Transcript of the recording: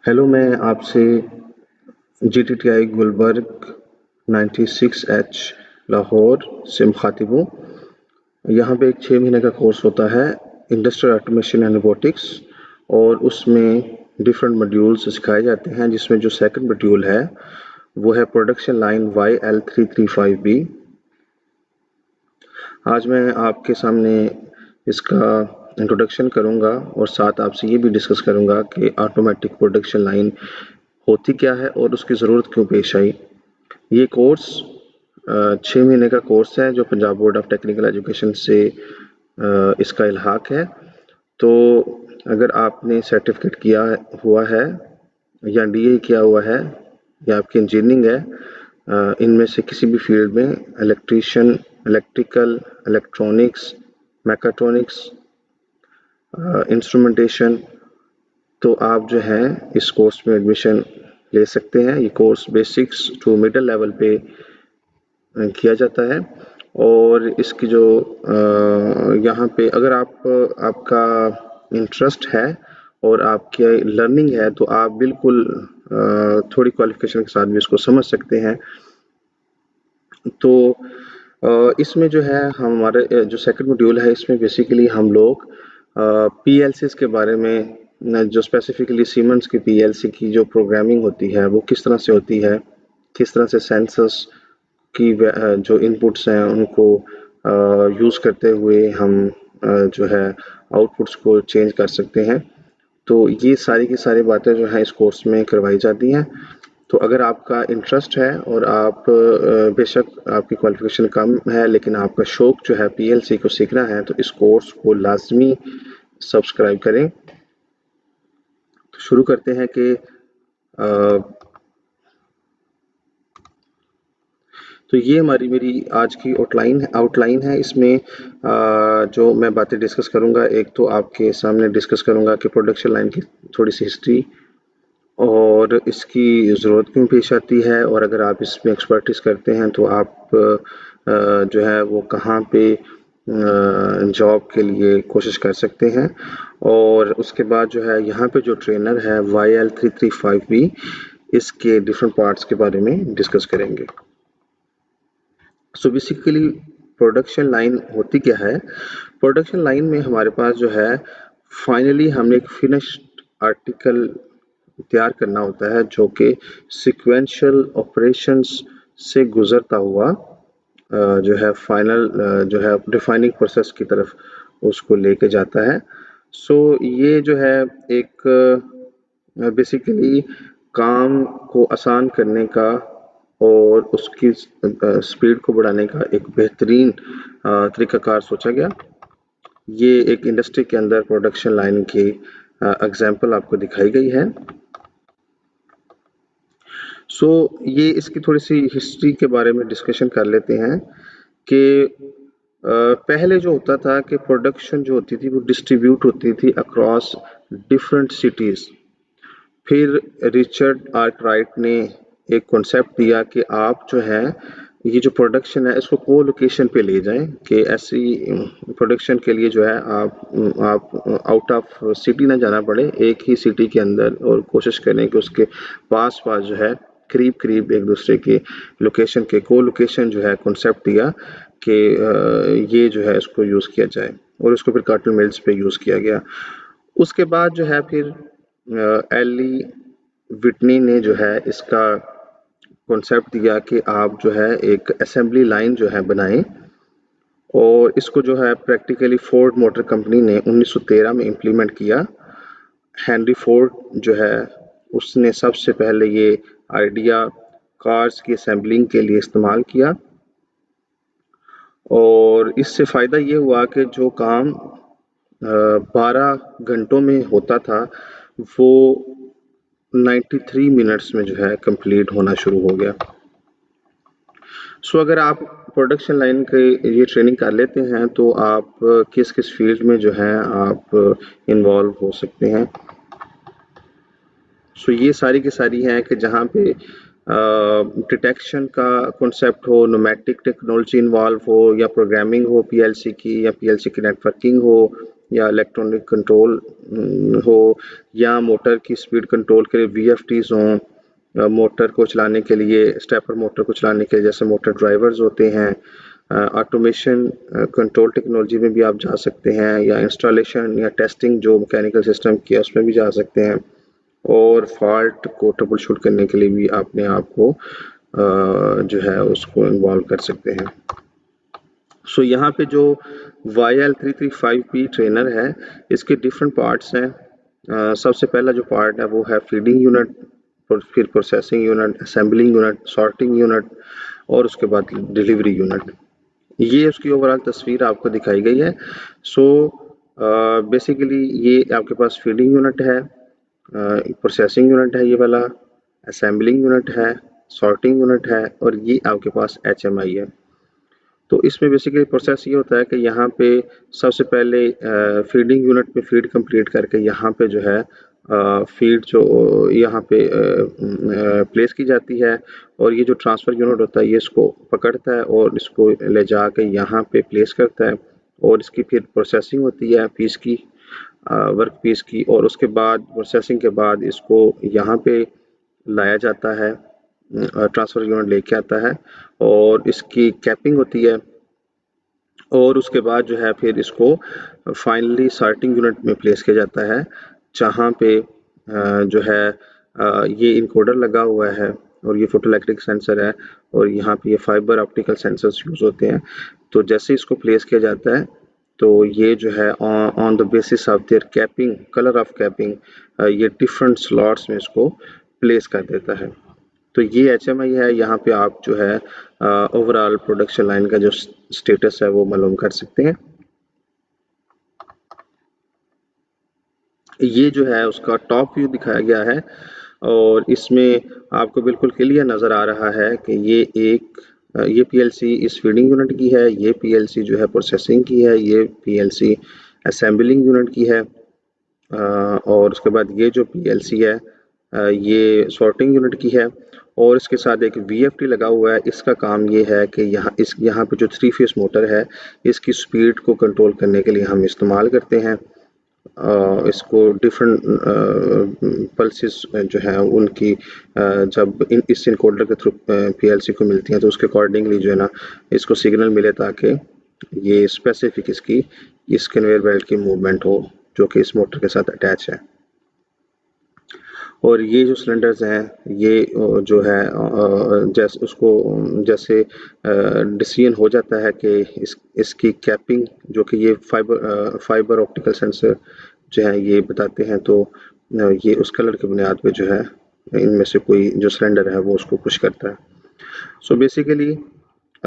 Hello, मैं आपसे GTTI Gulberg 96H Lahore से मुखातिब हूँ। यहाँ पे एक 6 महीने का कोर्स होता है इंडस्ट्रियल ऑटोमेशन एंड रोबोटिक्स, और उसमें डिफरेंट मॉड्यूल्स सिखाए जाते हैं, जिसमें जो सेकंड मॉड्यूल है वो है प्रोडक्शन लाइन YL335B। आज मैं आपके सामने इसका इंट्रोडक्शन करूँगा और साथ आपसे ये भी डिस्कस करूँगा कि ऑटोमेटिक प्रोडक्शन लाइन होती क्या है और उसकी ज़रूरत क्यों पेश आई। ये कोर्स 6 महीने का कोर्स है जो Punjab board of technical education से इसका इल्हाक है। तो अगर आपने सर्टिफिकेट किया हुआ है या DA किया हुआ है या आपकी इंजीनियरिंग है, इनमें से किसी भी फील्ड में electrician, electrical, electronics, mechatronics, instrumentation, तो आप जो है इस कोर्स में एडमिशन ले सकते हैं। ये course basics to middle level पे किया जाता है, और इसकी जो यहाँ पे अगर आपका इंटरेस्ट है और आपकी लर्निंग है तो आप बिल्कुल थोड़ी क्वालिफिकेशन के साथ भी इसको समझ सकते हैं। तो इसमें जो है हमारे जो सेकंड मॉड्यूल है इसमें बेसिकली हम लोग PLCs के बारे में, जो स्पेसिफिकली सीमेंस की PLC की जो प्रोग्रामिंग होती है वो किस तरह से होती है, किस तरह से सेंसर्स की जो इनपुट्स हैं उनको यूज़ करते हुए हम जो है आउटपुट्स को चेंज कर सकते हैं। तो ये सारी की सारी बातें जो है इस कोर्स में करवाई जाती हैं। तो अगर आपका इंटरेस्ट है और आप बेशक आपकी क्वालिफिकेशन कम है लेकिन आपका शौक जो है PLC को सीखना है, तो इस कोर्स को लाजमी सब्सक्राइब करें। तो शुरू करते हैं कि तो ये मेरी आज की आउटलाइन है। इसमें जो मैं बातें डिस्कस करूँगा, एक तो आपके सामने डिस्कस करूँगा कि प्रोडक्शन लाइन की थोड़ी सी हिस्ट्री और इसकी ज़रूरत क्यों पेश आती है, और अगर आप इसमें एक्सपर्टीज़ करते हैं तो आप जो है वो कहाँ पे जॉब के लिए कोशिश कर सकते हैं। और उसके बाद जो है यहाँ पे जो ट्रेनर है YL335B, इसके डिफरेंट पार्ट्स के बारे में डिस्कस करेंगे। सो बेसिकली प्रोडक्शन लाइन होती क्या है। प्रोडक्शन लाइन में हमारे पास जो है फाइनली हमने एक फिनिश्ड आर्टिकल तैयार करना होता है जो कि सीक्वेंशियल ऑपरेशंस से गुजरता हुआ जो है फाइनल जो है डिफाइनिंग प्रोसेस की तरफ उसको लेके जाता है। सो ये जो है एक बेसिकली काम को आसान करने का और उसकी स्पीड को बढ़ाने का एक बेहतरीन तरीकाकार सोचा गया। ये एक इंडस्ट्री के अंदर प्रोडक्शन लाइन की एग्जाम्पल आपको दिखाई गई है। सो ये इसकी थोड़ी सी हिस्ट्री के बारे में डिस्कशन कर लेते हैं कि पहले जो होता था कि प्रोडक्शन जो होती थी वो डिस्ट्रीब्यूट होती थी अक्रॉस डिफरेंट सिटीज़। फिर रिचर्ड आर्कराइट ने एक कॉन्सेप्ट दिया कि आप जो है ये जो प्रोडक्शन है इसको को लोकेशन पे ले जाएं, कि ऐसी प्रोडक्शन के लिए जो है आप आउट ऑफ सिटी ना जाना पड़े, एक ही सिटी के अंदर, और कोशिश करें कि उसके पास पास जो है करीब करीब एक दूसरे के लोकेशन के को लोकेशन जो है कॉन्सेप्ट दिया कि ये जो है इसको यूज़ किया जाए, और इसको फिर कार्टन मिल्स पे यूज़ किया गया। उसके बाद जो है फिर एली विटनी ने जो है इसका कॉन्सेप्ट दिया कि आप जो है एक असेंबली लाइन जो है बनाएं, और इसको जो है प्रैक्टिकली फोर्ड मोटर कंपनी ने 1913 में इम्प्लीमेंट किया। हेनरी फोर्ड जो है उसने सबसे पहले ये आइडिया कार्स की असेंबलिंग के लिए इस्तेमाल किया, और इससे फ़ायदा ये हुआ कि जो काम 12 घंटों में होता था वो 93 मिनट्स में जो है कंप्लीट होना शुरू हो गया। सो अगर आप प्रोडक्शन लाइन के ये ट्रेनिंग कर लेते हैं तो आप किस किस फील्ड में जो है आप इन्वॉल्व हो सकते हैं। सो ये सारी की सारी हैं कि जहाँ पे डिटेक्शन का कॉन्सेप्ट हो, न्यूमेटिक टेक्नोलॉजी इन्वॉल्व हो, या प्रोग्रामिंग हो PLC की, या PLC की नेटवर्किंग हो, या इलेक्ट्रॉनिक कंट्रोल हो, या मोटर की स्पीड कंट्रोल के लिए वीएफटीज हों, मोटर को चलाने के लिए, स्टेपर मोटर को चलाने के लिए जैसे मोटर ड्राइवर्स होते हैं। ऑटोमेशन कंट्रोल टेक्नोलॉजी में भी आप जा सकते हैं, या इंस्टॉलेशन या टेस्टिंग जो मैकेनिकल सिस्टम की है उसमें भी जा सकते हैं, और फॉल्ट को ट्रबल शूट करने के लिए भी अपने आप को जो है उसको इन्वॉल्व कर सकते हैं। सो यहाँ पे जो YL335P ट्रेनर है, इसके डिफरेंट पार्ट्स हैं। सबसे पहला जो पार्ट है वो है फीडिंग यूनिट, फिर processing unit, assembling unit, sorting unit, और उसके बाद डिलीवरी यूनिट। ये उसकी ओवरऑल तस्वीर आपको दिखाई गई है। सो बेसिकली ये आपके पास फीडिंग यूनिट है, प्रोसेसिंग यूनिट है ये वाला, असेंबलिंग यूनिट है, सॉर्टिंग यूनिट है, और ये आपके पास HMI है। तो इसमें बेसिकली प्रोसेस ये होता है कि यहाँ पे सबसे पहले फीडिंग यूनिट में फीड कंप्लीट करके यहाँ पे जो है फीड जो यहाँ पे प्लेस की जाती है, और ये जो ट्रांसफ़र यूनिट होता है ये इसको पकड़ता है और इसको ले जाके यहाँ पे प्लेस करता है, और इसकी फिर प्रोसेसिंग होती है पीस की, वर्क पीस की, और उसके बाद प्रोसेसिंग के बाद इसको यहाँ पे लाया जाता है, ट्रांसफ़र यूनिट लेके आता है, और इसकी कैपिंग होती है, और उसके बाद जो है फिर इसको फाइनली सॉर्टिंग यूनिट में प्लेस किया जाता है, जहाँ पे जो है ये इनकोडर लगा हुआ है, और ये फोटोइलेक्ट्रिक सेंसर है, और यहाँ पे ये फाइबर ऑप्टिकल सेंसर्स यूज़ होते हैं। तो जैसे इसको प्लेस किया जाता है तो ये जो है on the basis of their capping, colour of capping, ये डिफरेंट स्लॉट्स में इसको प्लेस कर देता है। तो ये HMI है, यहाँ पे आप जो है ओवरऑल प्रोडक्शन लाइन का जो स्टेटस है वो मालूम कर सकते हैं। ये जो है उसका टॉप व्यू दिखाया गया है, और इसमें आपको बिल्कुल क्लियर नज़र आ रहा है कि ये PLC इस फीडिंग यूनिट की है, ये PLC जो है प्रोसेसिंग की है, ये PLC असेंबलिंग यूनिट की है, और उसके बाद ये जो PLC है ये सॉर्टिंग यूनिट की है, और इसके साथ एक VFD लगा हुआ है। इसका काम ये है कि यहाँ पे जो 3 फेस मोटर है इसकी स्पीड को कंट्रोल करने के लिए हम इस्तेमाल करते हैं। इसको डिफरेंट पल्सेस जो है उनकी जब इस इनकोडर के थ्रू PLC को मिलती हैं तो उसके अकॉर्डिंगली जो है ना इसको सिग्नल मिले, ताकि ये स्पेसिफिक इस कन्वेयर बेल्ट की मूवमेंट हो जो कि इस मोटर के साथ अटैच है। और ये जो सिलेंडर्स हैं ये जो है जैसे डिसीजन हो जाता है कि इसकी कैपिंग जो कि ये फाइबर ऑप्टिकल सेंसर जो है ये बताते हैं, तो ये उस कलर की बुनियाद पे जो है इनमें से कोई जो सिलेंडर है वो उसको पुश करता है। So basically